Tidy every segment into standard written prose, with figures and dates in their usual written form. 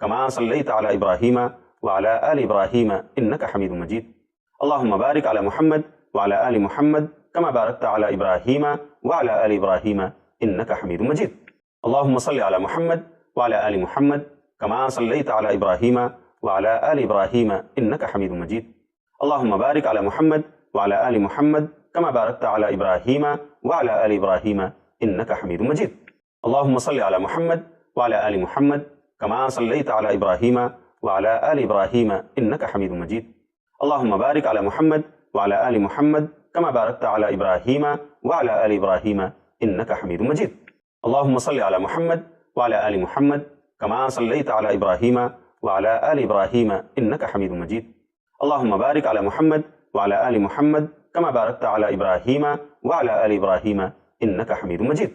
كما صليت على إبراهيم وعلى آل إبراهيم إنك حميد مجيد. اللهم بارك على محمد وعلى آل محمد كما باركت على إبراهيم وعلى آل إبراهيم إنك حميد مجيد. اللهم صل على محمد وعلى آل محمد كما صليت على إبراهيم وعلى آل إبراهيم إنك حميد مجيد. اللهم بارك على محمد وعلى آل محمد كما باركت على إبراهيم وعلى آل إبراهيم إنك حميد مجيد. اللهم صل على محمد وعلى آل محمد كما صليت على إبراهيم وعلى آل إبراهيم إنك حميد مجيد. اللهم بارك على محمد وعلى آل محمد كما باركت على إبراهيم وعلى آل إبراهيم إنك حميد مجيد. اللهم صل على محمد وعلى آل محمد كما صليت على إبراهيم وعلى آل إبراهيم إنك حميد مجيد. اللهم بارك على محمد وعلى آل محمد كما باركت على إبراهيم وعلى آل إبراهيم إنك حميد مجيد.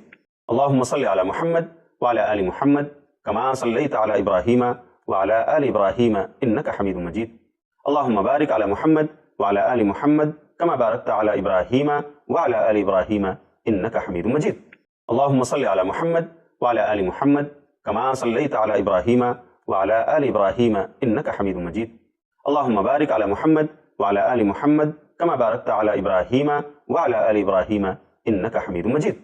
اللهم صل على محمد وعلى آل محمد كما صليت على إبراهيم وعلى آل إبراهيم إنك حميد مجيد. اللهم بارك على محمد وعلى آل محمد كما باركت على إبراهيم وعلى آل إبراهيم إنك حميد مجيد. اللهم صل على محمد وعلى آل محمد كما صليت على إبراهيم وعلى آل إبراهيم إنك حميد مجيد. اللهم بارك على محمد وعلى آل محمد كما باركت على إبراهيم وعلى آل إبراهيم إنك حميد مجيد.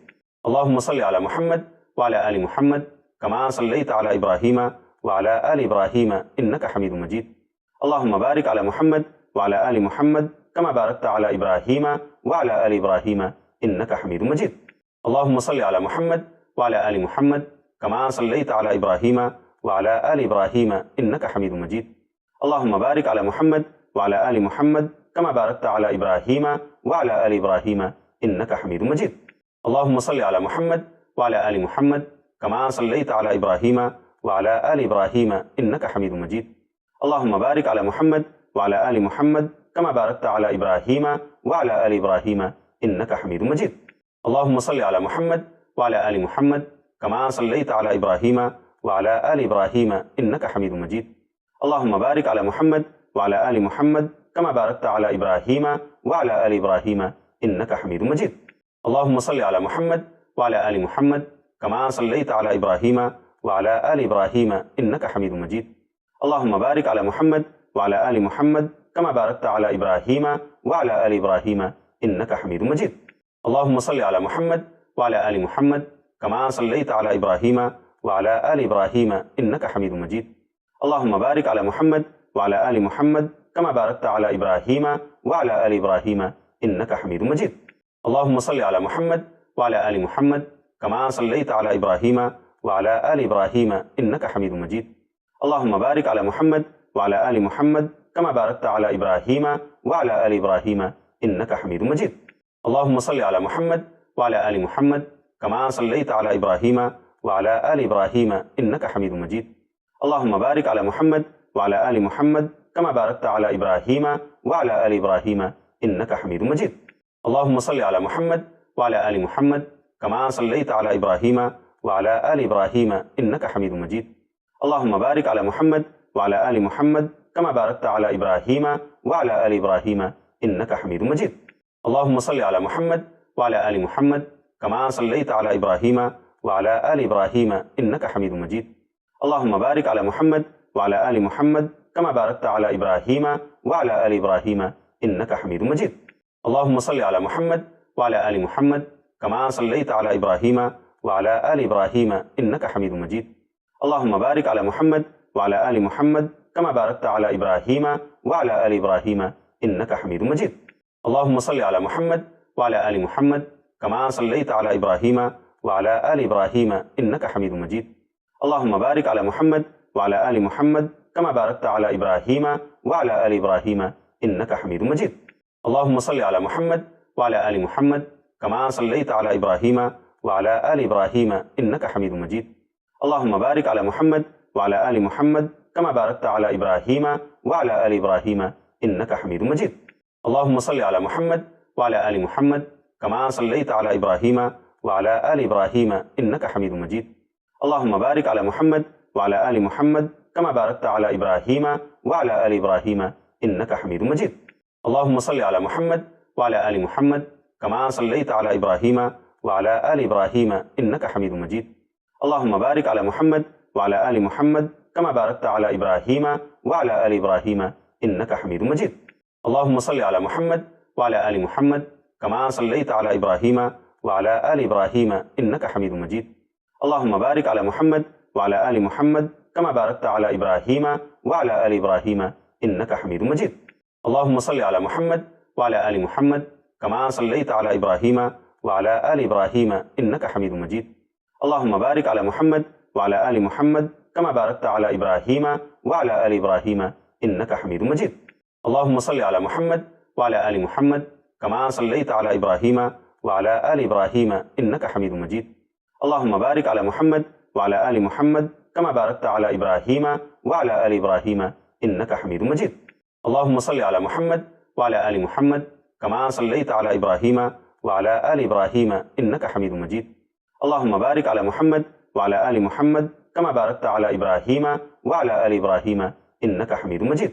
اللهم صل على محمد وعلى آل محمد كما صليت على إبراهيم وعلى آل إبراهيم إنك حميد مجيد. اللهم بارك على محمد وعلى آل محمد كما باركت على إبراهيم وعلى آل إبراهيم إنك حميد مجيد. اللهم صل على محمد وعلى آل محمد كما صليت على إبراهيم وعلى آل إبراهيم إنك حميد مجيد. اللهم بارك على محمد وعلى آل محمد كما باركت على إبراهيم وعلى آل إبراهيم إنك حميد مجيد. اللهم صل على محمد وعلى آل محمد كما صليت على إبراهيم وعلى آل إبراهيم إنك حميد مجيد. اللهم بارك على محمد وعلى آل محمد كما باركت على إبراهيم وعلى آل إبراهيم إنك حميد مجيد. اللهم صل على محمد وعلى آل محمد كما صليت على إبراهيم وعلى آل إبراهيم إنك حميد مجيد. اللهم بارك على محمد وعلى آل محمد كما باركت على إبراهيم وعلى آل إبراهيم إنك حميد مجيد. اللهم صل على محمد وعلى آل محمد كما صليت على إبراهيم وعلى آل إبراهيم إنك حميد مجيد. اللهم بارك على محمد وعلى آل محمد كما باركت على إبراهيم وعلى آل إبراهيم إنك حميد مجيد. اللهم صل على محمد وعلى آل محمد كما صليت على إبراهيم وعلى آل إبراهيم إنك حميد مجيد. اللهم بارك على محمد وعلى آل محمد كما باركت على إبراهيم وعلى آل إبراهيم إنك حميد مجيد. اللهم صل على محمد وعلى آل محمد كما صليت على إبراهيم وعلى آل إبراهيم إنك حميد مجيد. اللهم بارك على محمد وعلى آل محمد كما باركت على إبراهيم وعلى آل إبراهيم إنك حميد مجيد. اللهم صل على محمد وعلى آل محمد كما صليت على إبراهيم وعلى آل إبراهيم إنك حميد مجيد. اللهم بارك على محمد وعلى آل محمد كما باركت على إبراهيم وعلى آل إبراهيم إنك حميد مجيد. اللهم صل على محمد وعلى آل محمد كما صليت على إبراهيم وعلى آل إبراهيم إنك حميد مجيد. اللهم بارك على محمد وعلى آل محمد كما باركت على إبراهيم وعلى آل إبراهيم إنك حميد مجيد. اللهم صل على محمد وعلى آل محمد كما صليت على إبراهيم وعلى آل إبراهيم إنك حميد مجيد. اللهم بارك على محمد وعلى آل محمد كما باركت على إبراهيم وعلى آل إبراهيم إنك حميد مجيد. اللهم صل على محمد وعلى آل محمد كما صليت على إبراهيم وعلى آل إبراهيم إنك حميد مجيد. اللهم بارك على محمد وعلى آل محمد كما باركت على إبراهيم وعلى آل إبراهيم إنك حميد مجيد. اللهم صل على محمد وعلى آل محمد كما صليت على إبراهيم وعلى آل إبراهيم إنك حميد مجيد. اللهم بارك على محمد وعلى آل محمد كما باركت على إبراهيم وعلى آل إبراهيم إنك حميد مجيد. اللهم صل على محمد وعلى آل محمد كما صليت على إبراهيم وعلى آل إبراهيم إنك حميد مجيد. اللهم بارك على محمد وعلى آل محمد كما باركت على إبراهيم وعلى آل إبراهيم إنك حميد مجيد. اللهم صل على محمد وعلى آل محمد كما صليت على إبراهيم وعلى آل إبراهيم إنك حميد مجيد. اللهم بارك على محمد وعلى آل محمد كما باركت على إبراهيم وعلى آل إبراهيم إنك حميد مجيد. اللهم صل على محمد وعلى آل محمد كما صليت على إبراهيم وعلى آل إبراهيم إنك حميد مجيد. اللهم بارك على محمد وعلى آل محمد كما باركت على إبراهيم وعلى آل إبراهيم إنك حميد مجيد. اللهم صل على محمد وعلى آل محمد كما صليت على إبراهيم وعلى آل إبراهيم إنك حميد مجيد. اللهم بارك على محمد وعلى آل محمد كما باركت على إبراهيم وعلى آل إبراهيم إنك حميد مجيد. اللهم صل على محمد وعلى آل محمد كما صليت على إبراهيم وعلى آل إبراهيم إنك حميد مجيد. اللهم بارك على محمد وعلى آل محمد كما باركت على إبراهيم وعلى آل إبراهيم إنك حميد مجيد. اللهم صل على محمد وعلى آل محمد كما صليت على إبراهيم وعلى آل إبراهيم إنك حميد مجيد. اللهم بارك على محمد وعلى آل محمد كما باركت على إبراهيم وعلى آل إبراهيم إنك حميد مجيد. اللهم صل على محمد وعلى آل محمد كما صليت على إبراهيم وعلى آل إبراهيم إنك حميد مجيد. اللهم بارك على محمد وعلى آل محمد كما باركت على إبراهيم وعلى آل إبراهيم إنك حميد مجيد.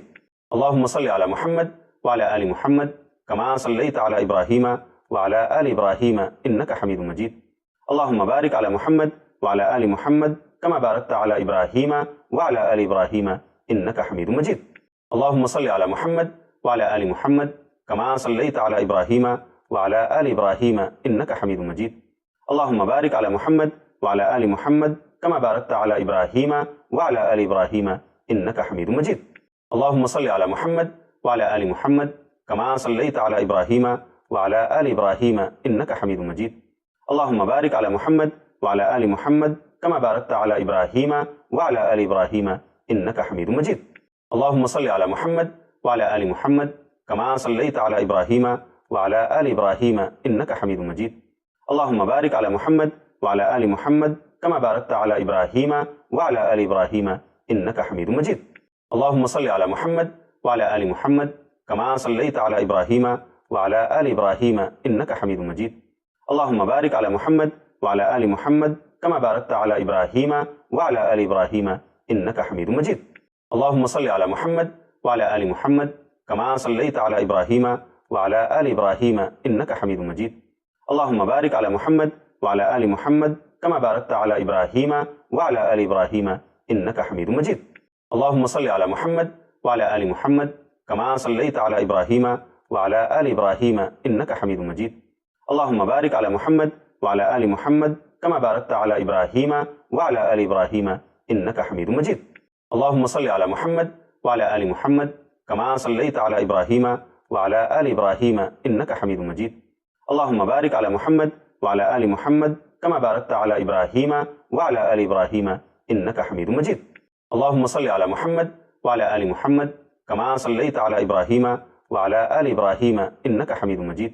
اللهم صل على محمد وعلى آل محمد كما صليت على إبراهيم وعلى آل إبراهيم إنك حميد مجيد. اللهم بارك على محمد وعلى آل محمد كما باركت على إبراهيم وعلى آل إبراهيم إنك حميد مجيد. اللهم صل على محمد وعلى آل محمد كما صليت على إبراهيم وعلى آل إبراهيم إنك حميد مجيد. اللهم بارك على محمد وعلى آل محمد كما باركت على إبراهيم وعلى آل إبراهيم إنك حميد مجيد. اللهم صل على محمد وعلى آل محمد كما صليت على إبراهيم وعلى آل إبراهيم إنك حميد مجيد. اللهم بارك على محمد وعلى آل محمد كما باركت على إبراهيم وعلى آل إبراهيم إنك حميد مجيد. اللهم صل على محمد وعلى آل محمد كما صليت على إبراهيم وعلى آل إبراهيم إنك حميد مجيد. اللهم بارك على محمد وعلى آل محمد كما باركت على إبراهيم وعلى آل إبراهيم إنك حميد مجيد. اللهم صل على محمد وعلى آل محمد كما صليت على إبراهيم وعلى آل إبراهيم إنك حميد مجيد. اللهم بارك على محمد وعلى آل محمد كما باركت على إبراهيم وعلى آل إبراهيم إنك حميد مجيد. اللهم صل على محمد وعلى آل محمد كما صليت على إبراهيم وعلى آل إبراهيم إنك حميد مجيد. اللهم بارك على محمد وعلى آل محمد كما باركت على إبراهيم وعلى آل إبراهيم إنك حميد مجيد. اللهم صل على محمد وعلى آل محمد كما صليت على إبراهيم وعلى آل إبراهيم إنك حميد مجيد. اللهم بارك على محمد وعلى آل محمد كما باركت على إبراهيم وعلى آل إبراهيم إنك حميد مجيد. اللهم صل على محمد وعلى آل محمد كما صليت على إبراهيم وعلى آل إبراهيم إنك حميد مجيد. اللهم بارك على محمد وعلى آل محمد كما باركت على إبراهيم وعلى آل إبراهيم إنك حميد مجيد. اللهم صل على محمد وعلى آل محمد كما صليت على إبراهيم وعلى آل إبراهيم إنك حميد مجيد.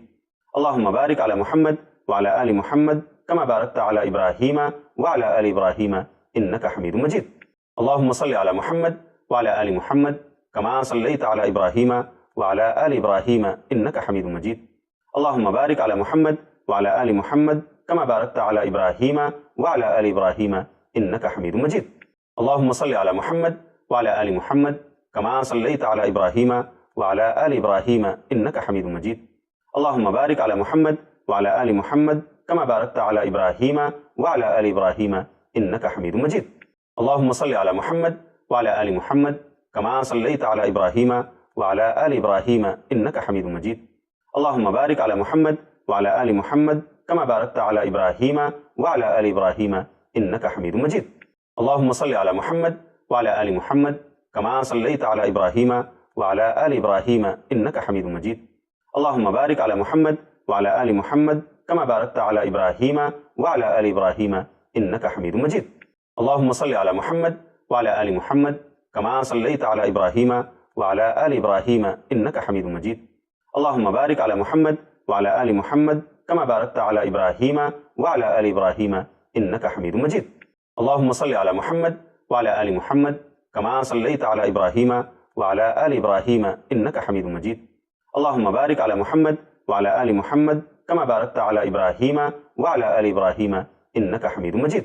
اللهم بارك على محمد وعلى آل محمد كما باركت على إبراهيم وعلى آل إبراهيم إنك حميد مجيد. اللهم صل على محمد وعلى آل محمد كما صليت على إبراهيم وعلى آل إبراهيم إنك حميد مجيد. اللهم بارك على محمد وعلى آل محمد كما باركت على إبراهيم وعلى آل إبراهيم إنك حميد مجيد. اللهم صل على محمد وعلى آل محمد كما صليت على إبراهيم وعلى آل إبراهيم إنك حميد مجيد. اللهم بارك على محمد وعلى آل محمد كما باركت على إبراهيم وعلى آل إبراهيم إنك حميد مجيد. اللهم صل على محمد وعلى آل محمد كما صليت على إبراهيم وعلى آل إبراهيم إنك حميد مجيد. اللهم بارك على محمد وعلى آل محمد كما باركت على إبراهيم وعلى آل إبراهيم إنك حميد مجيد. اللهم صل على محمد وعلى آل محمد كما صليت على إبراهيم وعلى آل إبراهيم إنك حميد مجيد. اللهم بارك على محمد وعلى آل محمد كما باركت على إبراهيم وعلى آل إبراهيم إنك حميد مجيد. اللهم صل على محمد وعلى آل محمد كما صليت على إبراهيم وعلى آل إبراهيم إنك حميد مجيد. اللهم بارك على محمد وعلى آل محمد كما باركت على إبراهيم وعلى آل إبراهيم إنك حميد مجيد. اللهم صل على محمد وعلى آل محمد كما صليت على إبراهيم وعلى آل إبراهيم إنك حميد مجيد. اللهم بارك على محمد وعلى آل محمد كما باركت على إبراهيم وعلى آل إبراهيم إنك حميد مجيد.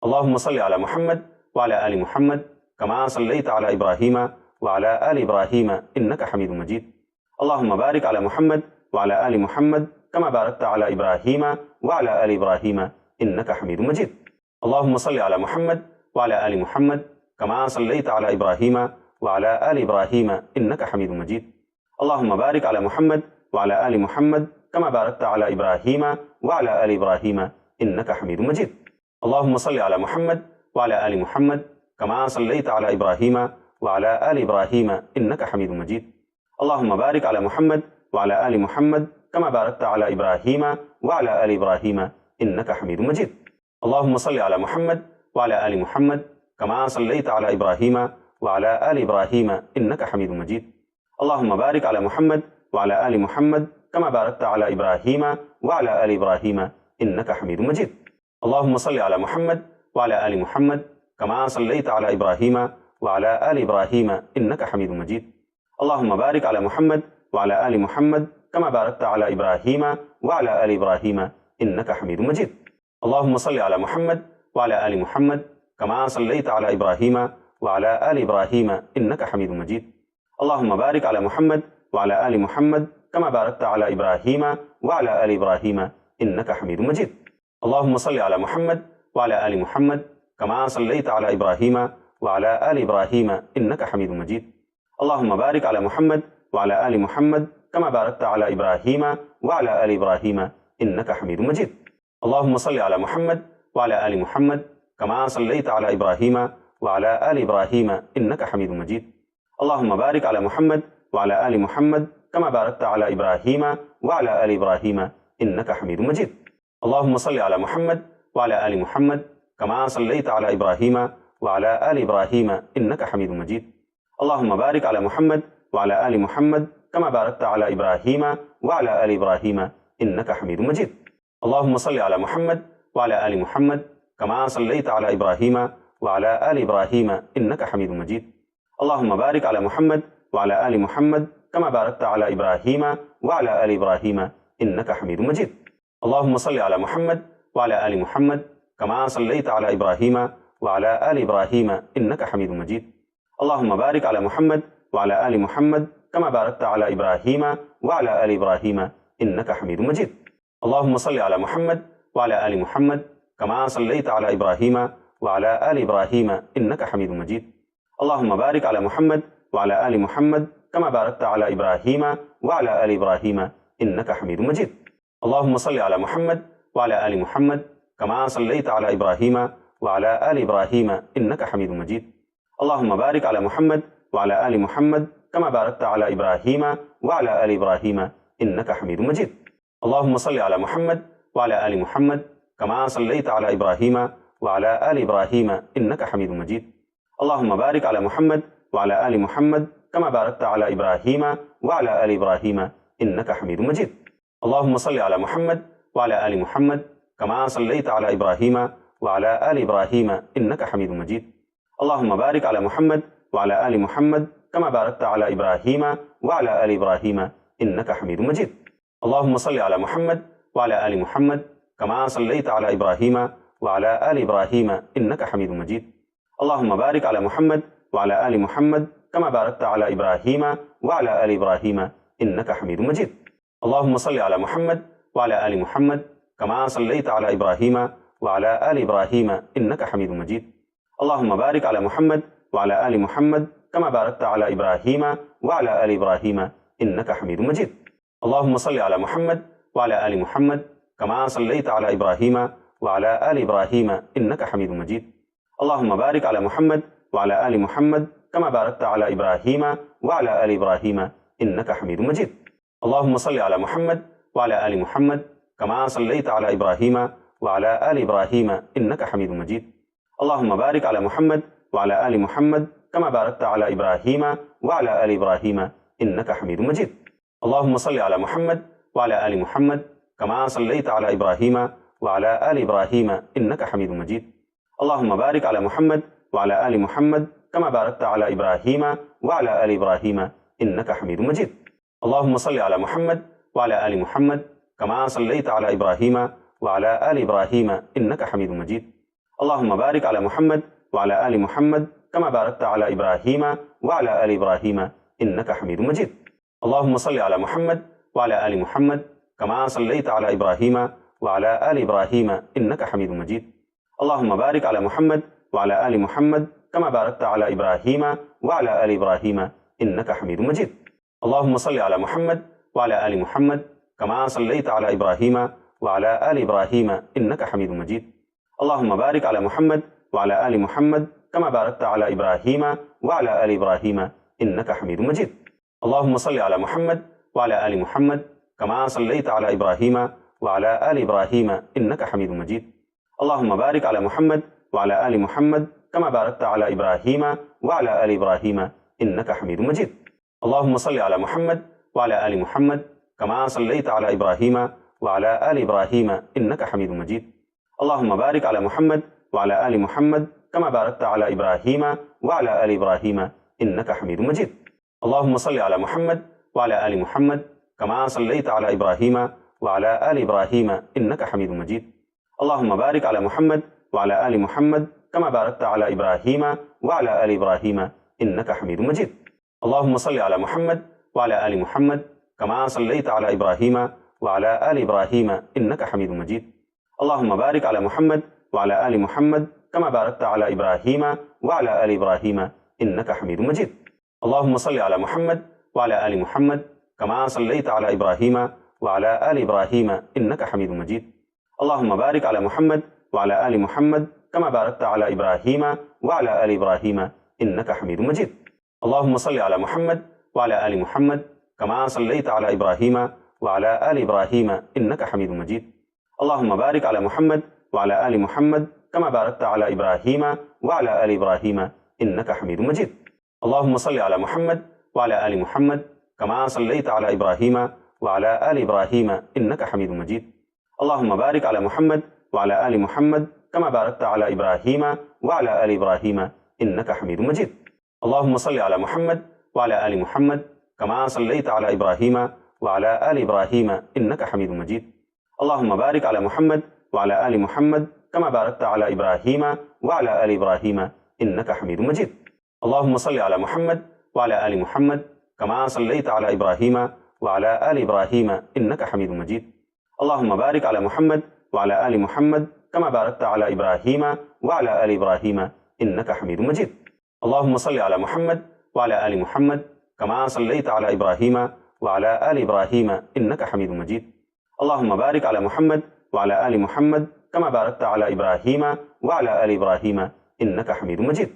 اللهم صل على محمد وعلى آل محمد كما صليت على إبراهيم وعلى آل إبراهيم إنك حميد مجيد. اللهم بارك على محمد وعلى آل محمد كما باركت على إبراهيم وعلى آل إبراهيم إنك حميد مجيد. اللهم صل على محمد وعلى آل محمد كما صليت على إبراهيم وعلى آل إبراهيم إنك حميد مجيد. اللهم بارك على محمد وعلى آل محمد كما باركت على إبراهيم وعلى آل إبراهيم إنك حميد مجيد. اللهم صل على محمد وعلى آل محمد كما صليت على إبراهيم وعلى آل إبراهيم إنك حميد مجيد. اللهم بارك على محمد وعلى آل محمد كما باركت على إبراهيم وعلى آل إبراهيم إنك حميد مجيد. اللهم صل على محمد وعلى آل محمد كما صليت على إبراهيم وعلى آل إبراهيم إنك حميد مجيد. اللهم بارك على محمد وعلى آل محمد كما باركت على إبراهيم وعلى آل إبراهيم إنك حميد مجيد. اللهم صل على محمد وعلى آل محمد كما صليت على إبراهيم وعلى آل إبراهيم إنك حميد مجيد. اللهم بارك على محمد وعلى آل محمد كما باركت على إبراهيم وعلى آل إبراهيم إنك حميد مجيد. اللهم صل على محمد وعلى آل محمد كما صليت على إبراهيم وعلى آل إبراهيم إنك حميد مجيد. اللهم بارك على محمد وعلى آل محمد كما باركت على إبراهيم وعلى آل إبراهيم إنك حميد مجيد. اللهم صل على محمد وعلى آل محمد كما صليت على إبراهيم وعلى آل إبراهيم إنك حميد مجيد. اللهم بارك على محمد وعلى آل محمد كما باركت على إبراهيم وعلى آل إبراهيم إنك حميد مجيد. اللهم صل على محمد وعلى آل محمد كما صليت على إبراهيم وعلى آل إبراهيم إنك حميد مجيد. اللهم بارك على محمد وعلى آل محمد كما باركت على إبراهيم وعلى آل إبراهيم إنك حميد مجيد. اللهم صل على محمد وعلى آل محمد كما صليت على إبراهيم وعلى آل إبراهيم إنك حميد مجيد. اللهم بارك على محمد وعلى آل محمد كما باركت على إبراهيم وعلى آل إبراهيم إنك حميد مجيد. اللهم صل على محمد وعلى آل محمد كما صليت على إبراهيم وعلى آل إبراهيم إنك حميد مجيد. اللهم بارك على محمد وعلى آل محمد كما باركت على إبراهيم وعلى آل إبراهيم إنك حميد مجيد. اللهم صل على محمد وعلى آل محمد كما صليت على إبراهيم وعلى آل إبراهيم إنك حميد مجيد. اللهم بارك على محمد وعلى آل محمد كما باركت على إبراهيم وعلى آل إبراهيم إنك حميد مجيد. اللهم صل على محمد وعلى آل محمد كما صليت على إبراهيم وعلى آل إبراهيم إنك حميد مجيد. اللهم بارك على محمد وعلى آل محمد كما باركت على إبراهيم وعلى آل إبراهيم إنك حميد مجيد. اللهم صل على محمد وعلى آل محمد كما صليت على إبراهيم وعلى آل إبراهيم إنك حميد مجيد. اللهم بارك على محمد وعلى آل محمد كما باركت على إبراهيم وعلى آل إبراهيم إنك حميد مجيد. اللهم صل على محمد وعلى آل محمد كما صليت على إبراهيم وعلى آل إبراهيم إنك حميد مجيد. اللهم بارك على محمد وعلى آل محمد كما باركت على إبراهيم وعلى آل إبراهيم إنك حميد مجيد. اللهم صل على محمد وعلى آل محمد كما صليت على إبراهيم وعلى آل إبراهيم إنك حميد مجيد. اللهم بارك على محمد وعلى آل محمد كما باركت على إبراهيم وعلى آل إبراهيم إنك حميد مجيد. اللهم صل على محمد وعلى آل محمد كما صليت على إبراهيم وعلى آل إبراهيم إنك حميد مجيد. اللهم بارك على محمد وعلى آل محمد كما باركت على إبراهيم وعلى آل إبراهيم إنك حميد مجيد. اللهم صل على محمد وعلى آل محمد كما صليت على إبراهيم وعلى آل إبراهيم إنك حميد مجيد. اللهم بارك على محمد وعلى آل محمد كما باركت على إبراهيم وعلى آل إبراهيم إنك حميد مجيد. اللهم صل على محمد وعلى آل محمد كما صليت على إبراهيم وعلى آل إبراهيم إنك حميد مجيد. اللهم بارك على محمد وعلى آل محمد كما باركت على إبراهيم وعلى آل إبراهيم إنك حميد مجيد. اللهم صل على محمد وعلى آل محمد كما صليت على إبراهيم وعلى آل إبراهيم إنك حميد مجيد. اللهم بارك على محمد وعلى آل محمد كما باركت على إبراهيم وعلى آل إبراهيم إنك حميد مجيد. اللهم صل على محمد وعلى آل محمد كما صليت على إبراهيم وعلى آل إبراهيم إنك حميد مجيد. اللهم بارك على محمد وعلى آل محمد كما باركت على إبراهيم وعلى آل إبراهيم إنك حميد مجيد. اللهم صل على محمد وعلى آل محمد كما صليت على إبراهيم وعلى آل إبراهيم إنك حميد مجيد. اللهم بارك على محمد وعلى آل محمد كما باركت على إبراهيم وعلى آل إبراهيم إنك حميد مجيد. اللهم صل على محمد وعلى آل محمد كما صليت على إبراهيم وعلى آل إبراهيم إنك حميد مجيد. اللهم بارك على محمد وعلى آل محمد كما باركت على إبراهيم وعلى آل إبراهيم إنك حميد مجيد. اللهم صل على محمد وعلى آل محمد كما صليت على إبراهيم وعلى آل إبراهيم إنك حميد مجيد. اللهم بارك على محمد وعلى آل محمد كما باركت على إبراهيم وعلى آل إبراهيم إنك حميد مجيد. اللهم صل على محمد وعلى آل محمد كما صليت على إبراهيم وعلى آل إبراهيم إنك حميد مجيد. اللهم بارك على محمد وعلى آل محمد كما باركت على إبراهيم وعلى آل إبراهيم إنك حميد مجيد. اللهم صل على محمد وعلى آل محمد كما صليت على إبراهيم وعلى آل إبراهيم إنك حميد مجيد. اللهم بارك على محمد وعلى آل محمد كما باركت على إبراهيم وعلى آل إبراهيم إنك حميد مجيد. اللهم صل على محمد وعلى آل محمد كما صليت على إبراهيم وعلى آل إبراهيم إنك حميد مجيد. اللهم بارك على محمد وعلى آل محمد كما باركت على إبراهيم وعلى آل إبراهيم إنك حميد مجيد. اللهم صل على محمد وعلى آل محمد كما صليت على إبراهيم وعلى آل إبراهيم إنك حميد مجيد. اللهم بارك على محمد وعلى آل محمد كما باركت على إبراهيم وعلى آل إبراهيم إنك حميد مجيد. اللهم صل على محمد وعلى آل محمد كما صليت على إبراهيم وعلى آل إبراهيم إنك حميد مجيد. اللهم بارك على محمد وعلى آل محمد كما باركت على إبراهيم وعلى آل إبراهيم إنك حميد مجيد. اللهم صل على محمد وعلى آل محمد كما صليت على إبراهيم وعلى آل إبراهيم إنك حميد مجيد. اللهم بارك على محمد وعلى آل محمد كما باركت على إبراهيم وعلى آل إبراهيم إنك حميد مجيد. اللهم صل على محمد وعلى آل محمد كما صليت على إبراهيم وعلى آل إبراهيم إنك حميد مجيد. اللهم بارك على محمد وعلى آل محمد كما باركت على إبراهيم وعلى آل إبراهيم إنك حميد مجيد. اللهم صل على محمد وعلى آل محمد كما صليت على إبراهيم وعلى آل إبراهيم إنك حميد مجيد. اللهم بارك على محمد وعلى آل محمد كما باركت على إبراهيم وعلى آل إبراهيم إنك حميد مجيد. اللهم صل على محمد وعلى آل محمد كما صليت على إبراهيم وعلى آل إبراهيم إنك حميد مجيد. اللهم بارك على محمد وعلى آل محمد كما باركت على إبراهيم وعلى آل إبراهيم إنك حميد مجيد. اللهم صل على محمد وعلى آل محمد كما صليت على إبراهيم وعلى آل إبراهيم إنك حميد مجيد. اللهم بارك على محمد وعلى آل محمد كما باركت على إبراهيم وعلى آل إبراهيم إنك حميد مجيد.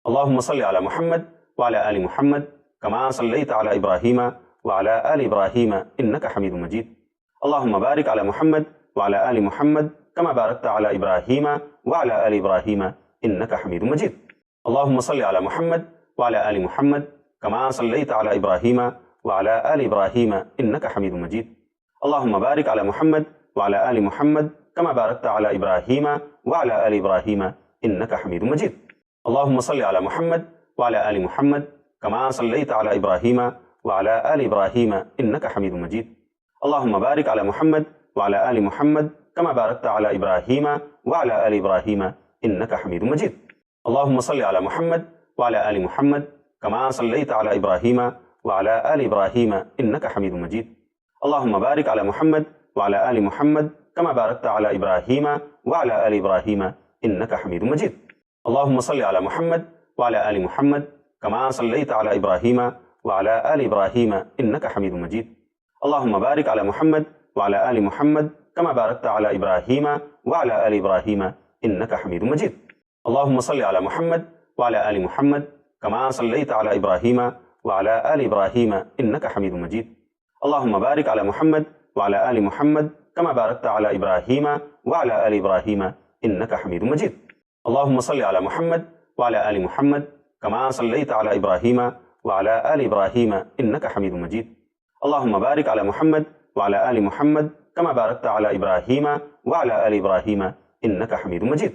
اللهم صل على محمد وعلى آل محمد كما صليت على إبراهيم وعلى آل إبراهيم إنك حميد مجيد. اللهم بارك على محمد وعلى آل محمد كما باركت على إبراهيم وعلى آل إبراهيم إنك حميد مجيد. اللهم صل على محمد وعلى آل محمد كما صليت على إبراهيم وعلى آل إبراهيم إنك حميد مجيد. اللهم بارك على محمد وعلى آل محمد كما باركت على إبراهيم وعلى آل إبراهيم إنك حميد مجيد. اللهم صل على محمد وعلى آل محمد كما صليت على إبراهيم وعلى آل إبراهيم إنك حميد مجيد. اللهم بارك على محمد وعلى آل محمد كما باركت على إبراهيم وعلى آل إبراهيم إنك حميد مجيد. اللهم صل على محمد وعلى آل محمد كما صليت على إبراهيم وعلى آل إبراهيم إنك حميد مجيد. اللهم بارك على محمد وعلى آل محمد كما باركت على إبراهيم وعلى آل إبراهيم إنك حميد مجيد. اللهم صل على محمد وعلى آل محمد كما صليت على إبراهيم وعلى آل إبراهيم إنك حميد مجيد. اللهم بارك على محمد وعلى آل محمد كما باركت على إبراهيم وعلى آل إبراهيم إنك حميد مجيد. اللهم صل على محمد وعلى آل محمد كما صليت على إبراهيم وعلى آل إبراهيم إنك حميد مجيد. اللهم بارك على محمد وعلى آل محمد كما باركت على إبراهيم وعلى آل إبراهيم إنك حميد مجيد. اللهم صل على محمد وعلى آل محمد كما صليت على إبراهيم وعلى آل إبراهيم إنك حميد مجيد. اللهم بارك على محمد وعلى آل محمد كما باركت على إبراهيم وعلى آل إبراهيم إنك حميد مجيد.